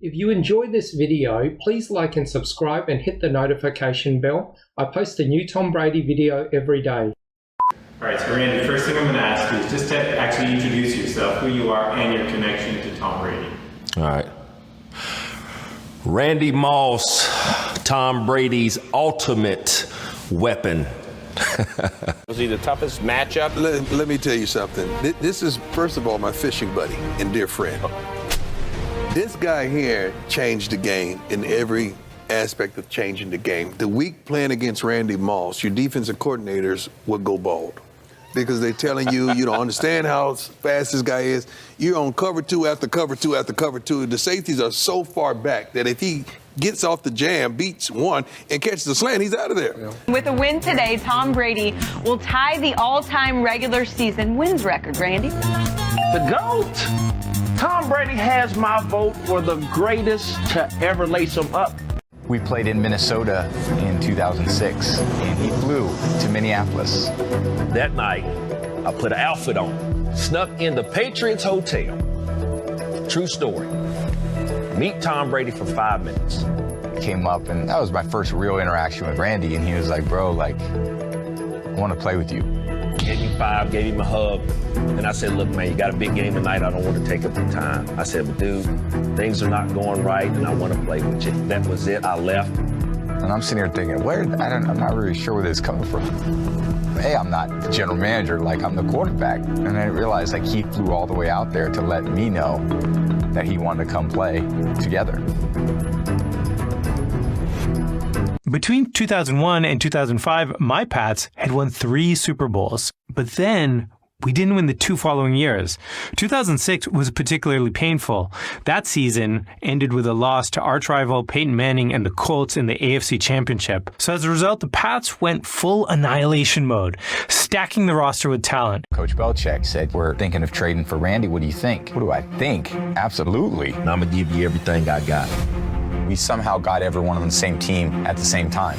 If you enjoyed this video, please like and subscribe and hit the notification bell. I post a new Tom Brady video every day. All right, so Randy, first thing I'm going to ask you is just to actually introduce yourself, who you are, and your connection to Tom Brady. All right. Randy Moss, Tom Brady's ultimate weapon. Was he the toughest matchup? Let me tell you something. This is, first of all, my fishing buddy and dear friend. This guy here changed the game in every aspect of changing the game. The week playing against Randy Moss, your defensive coordinators would go bald because they're telling you you don't understand how fast this guy is. You're on cover two after cover two after cover two. The safeties are so far back that if he gets off the jam, beats one, and catches the slant, he's out of there. Yeah. With a win today, Tom Brady will tie the all-time regular season wins record, Randy. The GOAT. Tom Brady has my vote for the greatest to ever lace him up. We played in Minnesota in 2006, and he flew to Minneapolis. That night, I put an outfit on, snuck in the Patriots hotel. True story. Meet Tom Brady for 5 minutes. Came up, and that was my first real interaction with Randy, and he was like, bro, like, I want to play with you. Gave me 5, gave him a hug, and I said, look, man, you got a big game tonight. I don't want to take up your time. I said, but dude, things are not going right, and I want to play with you. That was it. I left. And I'm sitting here thinking, I'm not really sure where this is coming from. Hey, I'm not the general manager, like I'm the quarterback. And I realized like he flew all the way out there to let me know that he wanted to come play together. Between 2001 and 2005, my Pats had won 3 Super Bowls. But then we didn't win the 2 following years. 2006 was particularly painful. That season ended with a loss to arch rival Peyton Manning and the Colts in the AFC Championship. So as a result, the Pats went full annihilation mode, stacking the roster with talent. Coach Belichick said, we're thinking of trading for Randy. What do you think? What do I think? Absolutely. And I'm going to give you everything I got. We somehow got everyone on the same team at the same time.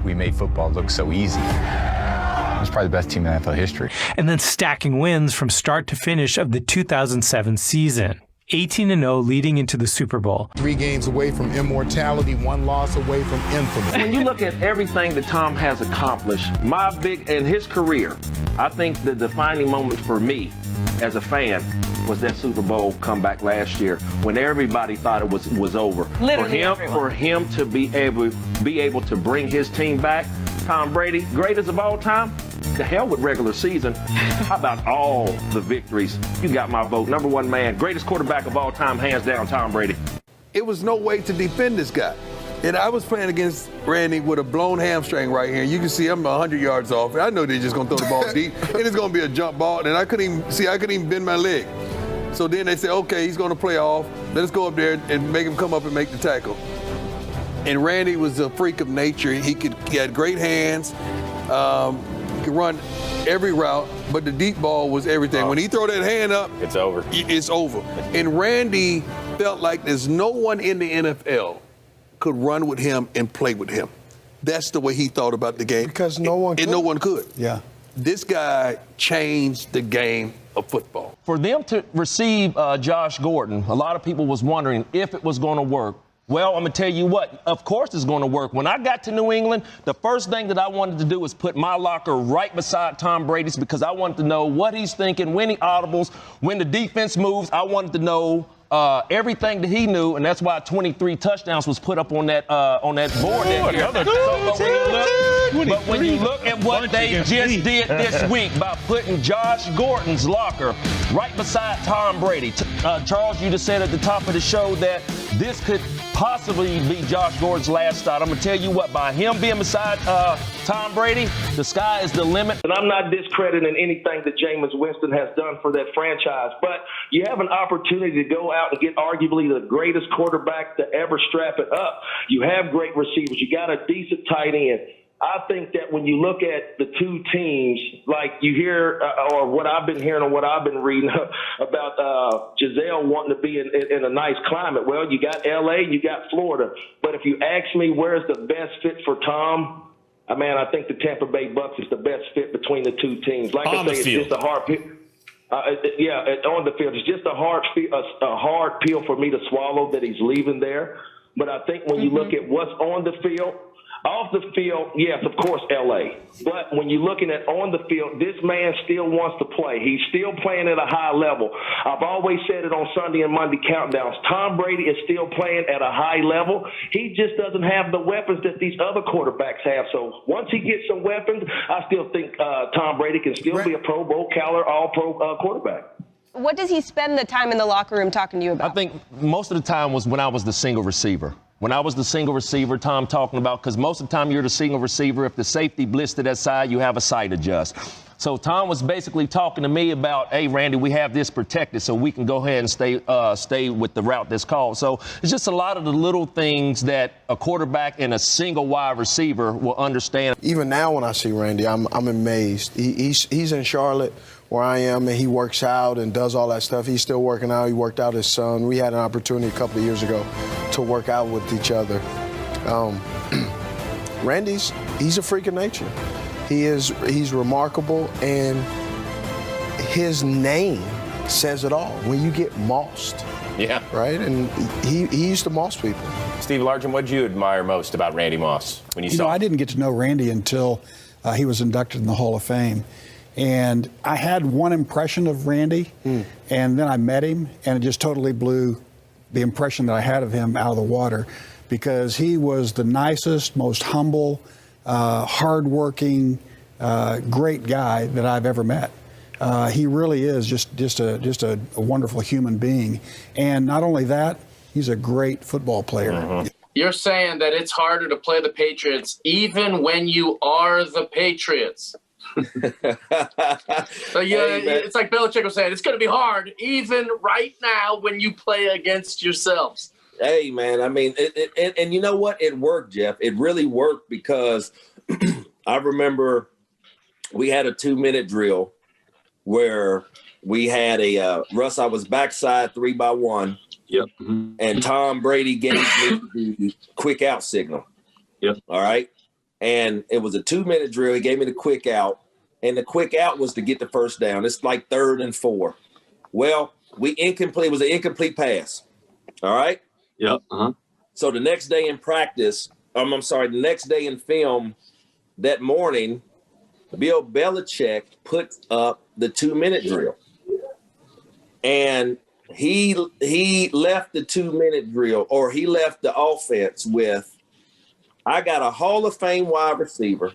We made football look so easy. It was probably the best team in NFL history. And then stacking wins from start to finish of the 2007 season. 18-0 leading into the Super Bowl. 3 games away from immortality, 1 loss away from infamy. When you look at everything that Tom has accomplished, in his career, I think the defining moment for me as a fan was that Super Bowl comeback last year when everybody thought it was over. For him to be able to bring his team back, Tom Brady, greatest of all time. To hell with regular season. How about all the victories? You got my vote. Number 1 man, greatest quarterback of all time, hands down, Tom Brady. It was no way to defend this guy. And I was playing against Randy with a blown hamstring right here. You can see I'm 100 yards off. I know they're just going to throw the ball deep. And it's going to be a jump ball. And I couldn't even bend my leg. So then they said, okay, he's going to play off. Let's go up there and make him come up and make the tackle. And Randy was a freak of nature. He had great hands. Could run every route, but the deep ball was everything. When he throw that hand up, it's over. It's over. And Randy felt like there's no one in the NFL could run with him and play with him. That's the way he thought about the game. Because no one could. And no one could. Yeah. This guy changed the game of football. For them to receive Josh Gordon, a lot of people was wondering if it was going to work. Well, I'm going to tell you what, of course it's going to work. When I got to New England, the first thing that I wanted to do was put my locker right beside Tom Brady's because I wanted to know what he's thinking, when he audibles, when the defense moves. I wanted to know everything that he knew, and that's why 23 touchdowns was put up on that board that year. But when you look at what they just did this week by putting Josh Gordon's locker right beside Tom Brady. Charles, you just said at the top of the show that this could possibly be Josh Gordon's last start. I'm going to tell you what, by him being beside Tom Brady, the sky is the limit. And I'm not discrediting anything that Jameis Winston has done for that franchise, but you have an opportunity to go out and get arguably the greatest quarterback to ever strap it up. You have great receivers. You got a decent tight end. I think that when you look at the two teams, like you hear, or what I've been hearing or what I've been reading about Giselle wanting to be in a nice climate. Well, you got L.A., you got Florida. But if you ask me where's the best fit for Tom, I think the Tampa Bay Bucs is the best fit between the two teams. Like I say, it's just a hard pick. On the field, it's just a hard pill for me to swallow that he's leaving there. But I think when you look at what's on the field, off the field, yes, of course, L.A. But when you're looking at on the field, this man still wants to play. He's still playing at a high level. I've always said it on Sunday and Monday countdowns. Tom Brady is still playing at a high level. He just doesn't have the weapons that these other quarterbacks have. So once he gets some weapons, I still think Tom Brady can still be a Pro Bowl caliber, all-pro quarterback. What does he spend the time in the locker room talking to you about? I think most of the time was when I was the single receiver. When I was the single receiver, Tom talking about, because most of the time you're the single receiver. If the safety blitzed to that side, you have a sight adjust. So Tom was basically talking to me about, hey, Randy, we have this protected so we can go ahead and stay with the route that's called. So it's just a lot of the little things that a quarterback and a single wide receiver will understand. Even now when I see Randy, I'm amazed. He's in Charlotte where I am, and he works out and does all that stuff. He's still working out. He worked out his son. We had an opportunity a couple of years ago to work out with each other. He's a freak of nature. He's remarkable, and his name says it all. When you get mossed, right? And he used to moss people. Steve Largent, what did you admire most about Randy Moss when you saw him? I didn't get to know Randy until he was inducted in the Hall of Fame. And I had one impression of Randy, and then I met him, and it just totally blew the impression that I had of him out of the water, because he was the nicest, most humble, hardworking, great guy that I've ever met. He really is just a wonderful human being. And not only that, he's a great football player. You're saying that it's harder to play the Patriots even when you are the Patriots. So it's like Belichick was saying, it's going to be hard even right now when you play against yourselves. Hey, man, I mean, and you know what? It worked, Jeff. It really worked, because I remember we had a 2-minute drill where we had Russ, I was backside 3-by-1. Yep. And Tom Brady gave me the quick out signal. Yep. All right. And it was a 2-minute drill. He gave me the quick out. And the quick out was to get the first down. It's like 3rd and 4. Well, it was an incomplete pass. All right. Yep. So the next day in practice, the next day in film that morning, Bill Belichick put up the 2-minute drill. And he left the 2-minute drill, or he left the offense with, I got a Hall of Fame wide receiver,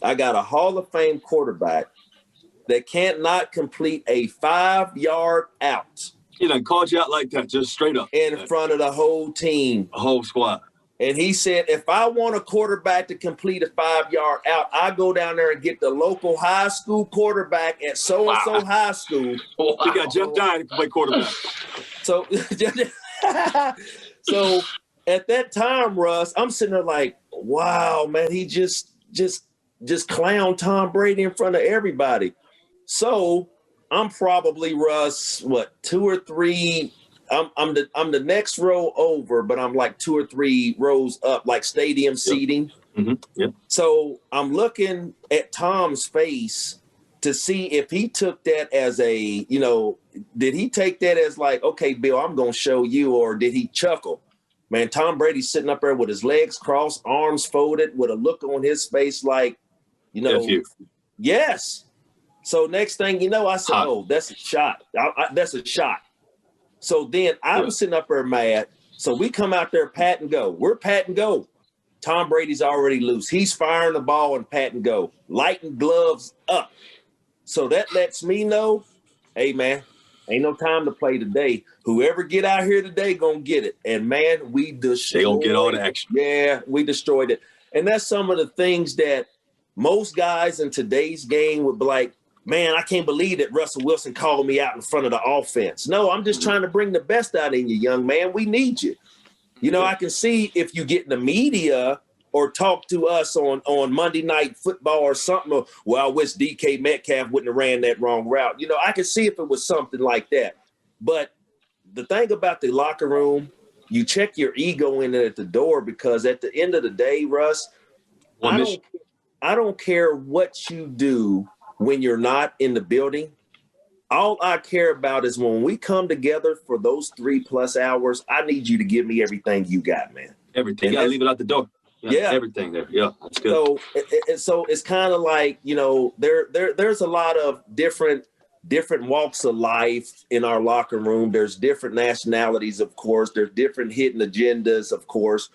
I got a Hall of Fame quarterback that can't not complete a 5-yard out. He done called you out like that, just straight up. In front of the whole team. A whole squad. And he said, if I want a quarterback to complete a 5-yard out, I go down there and get the local high school quarterback at so-and-so high school. Wow. You got Jeff Dye to play quarterback. So at that time, Russ, I'm sitting there like, wow, man, he just clowned Tom Brady in front of everybody. So I'm probably, Russ, 2 or 3. I'm the next row over, but I'm like 2 or 3 rows up, like stadium seating. Yep. So I'm looking at Tom's face to see if he took that as did he take that as like, okay, Bill, I'm going to show you, or did he chuckle? Man, Tom Brady's sitting up there with his legs crossed, arms folded, with a look on his face like, yes. So next thing you know, I said, oh, that's a shot. That's a shot. So then I'm sitting up there mad. So we come out there, pat and go. We're pat and go. Tom Brady's already loose. He's firing the ball and pat and go. Lighting gloves up. So that lets me know, hey, man, ain't no time to play today. Whoever get out here today gonna get it. And, man, we destroyed it. They gonna get all the action. Yeah, we destroyed it. And that's some of the things that most guys in today's game would be like, man, I can't believe that Russell Wilson called me out in front of the offense. No, I'm just trying to bring the best out in you, young man. We need you. I can see if you get in the media or talk to us on Monday Night Football or something, or, well, I wish DK Metcalf wouldn't have ran that wrong route. I can see if it was something like that. But the thing about the locker room, you check your ego in at the door, because at the end of the day, Russ, I don't care what you do when you're not in the building. All I care about is when we come together for those 3+ hours, I need you to give me everything you got, man. Everything. You got to leave it out the door. Yeah. Everything there. Yeah, that's good. So it's kind of like, there's a lot of different walks of life in our locker room. There's different nationalities, of course. There's different hidden agendas, of course.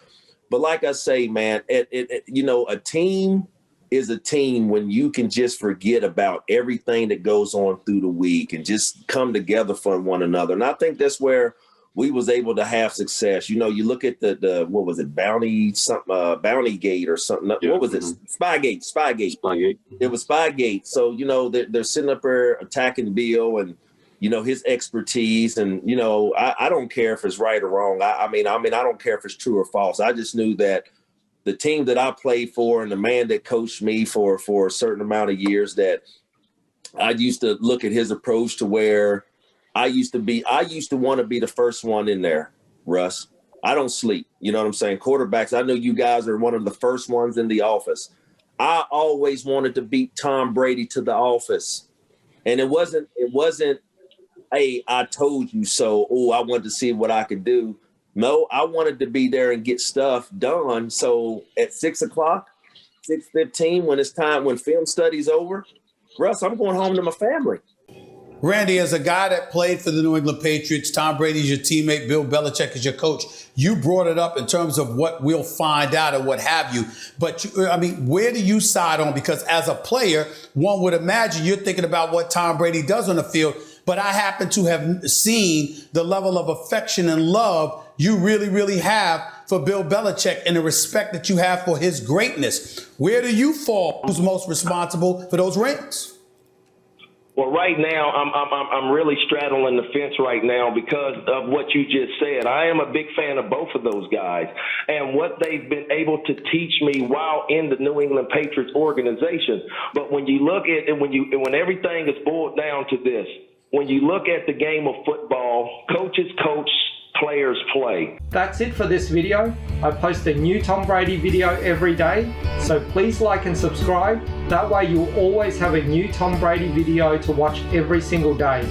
But like I say, man, a team is a team when you can just forget about everything that goes on through the week and just come together for one another. And I think that's where we was able to have success. You look at the what was it, Bounty Gate or something. Yeah. What was it? Spygate. It was Spygate. So, they're sitting up there attacking Bill and, his expertise. And, I don't care if it's right or wrong. I mean, I don't care if it's true or false. I just knew that the team that I played for and the man that coached me for a certain amount of years, that I used to look at his approach to where I used to want to be the first one in there, Russ. I don't sleep. You know what I'm saying? Quarterbacks, I know you guys are one of the first ones in the office. I always wanted to beat Tom Brady to the office. And it wasn't, hey, I told you so. Oh, I wanted to see what I could do. No, I wanted to be there and get stuff done. So at 6 o'clock, 6:15, when it's time, when film study's over, Russ, I'm going home to my family. Randy, as a guy that played for the New England Patriots, Tom Brady's your teammate, Bill Belichick is your coach. You brought it up in terms of what we'll find out and what have you. But, where do you side on? Because as a player, one would imagine you're thinking about what Tom Brady does on the field. But I happen to have seen the level of affection and love you really, really have for Bill Belichick and the respect that you have for his greatness. Where do you fall? Who's most responsible for those rings? Well, right now, I'm really straddling the fence right now because of what you just said. I am a big fan of both of those guys and what they've been able to teach me while in the New England Patriots organization. But when you look at it, when everything is boiled down to this, when you look at the game of football, coaches coach, players play. That's it for this video. I post a new Tom Brady video every day, so please like and subscribe. That way you'll always have a new Tom Brady video to watch every single day.